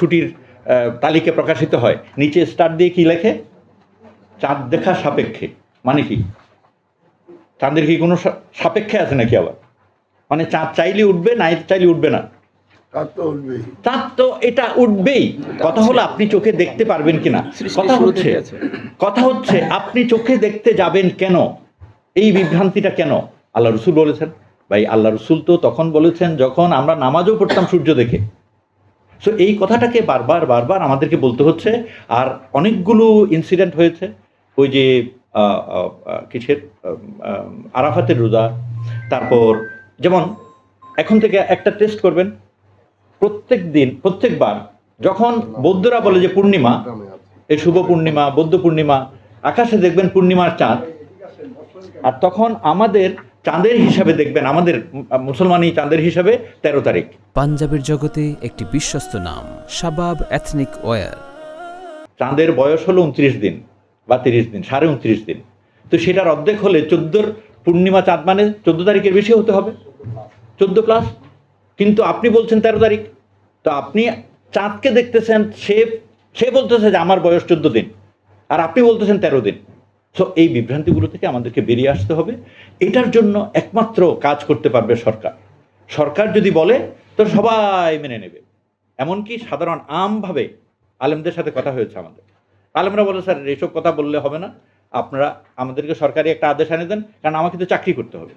ছুটির তালিকা প্রকাশিত হয়, নিচে স্টার দিয়ে কি লেখে? চাঁদ দেখা সাপেক্ষে। মানে কি? চাঁদের কি কোনো সাপেক্ষে আছে নাকি আবার? মানে চাঁদ চাইলে উঠবে, না চাইলে উঠবে না? চাঁদ তো এটা উঠবেই। কথা হলো আপনি চোখে দেখতে পারবেন কিনা। কথা হচ্ছে আপনি চোখে দেখতে যাবেন কেন? এই বিভ্রান্তিটা কেন? আল্লাহ রসুল বলেছেন। ভাই আল্লাহ রসুল তো তখন বলেছেন যখন আমরা নামাজও পড়তাম সূর্য দেখে। সো এই কথাটাকে বারবার বারবার আমাদেরকে বলতে হচ্ছে। আর অনেকগুলো ইনসিডেন্ট হয়েছে। ওই যে কিসের আরাফাতের রোজা, তারপর যেমন এখন থেকে একটা টেস্ট করবেন, প্রত্যেকবার যখন বৌদ্ধরা বলে যে পূর্ণিমা, এই শুভ পূর্ণিমা, বৌদ্ধ পূর্ণিমা, আকাশে দেখবেন পূর্ণিমার চাঁদ, আর তখন আমাদের চাঁদের হিসাবে দেখবেন, আমাদের মুসলমানি চাঁদের হিসাবে 13 তারিখ। পাঞ্জাবের জগতে একটি বিশ্বস্ত নাম, শাবাব এথনিক ওয়্যার। চাঁদের বয়স হলো 29 দিন বা 30 দিন, 29.5 দিন। তো সেটার অর্ধেক হলে 14 পূর্ণিমা চাঁদ, মানে 14 তারিখের বেশি হতে হবে, 14+। কিন্তু আপনি বলছেন 13 তারিখ। তো আপনি চাঁদকে দেখতেছেন, সে বলতেছে যে আমার বয়স 14 দিন, আর আপনি বলতেছেন 13 দিন। সো এই বিভ্রান্তিগুলো থেকে আমাদেরকে বেরিয়ে আসতে হবে। এটার জন্য একমাত্র কাজ করতে পারবে সরকার। সরকার যদি বলে তো সবাই মেনে নেবে। এমনকি সাধারণ আমভাবে আলেমদের সাথে কথা হয়েছে আমাদের। আলেমরা বলে, স্যার এইসব কথা বললে হবে না, আপনারা আমাদেরকে সরকারি একটা আদেশ এনে দেন, কারণ আমাকে তো চাকরি করতে হবে।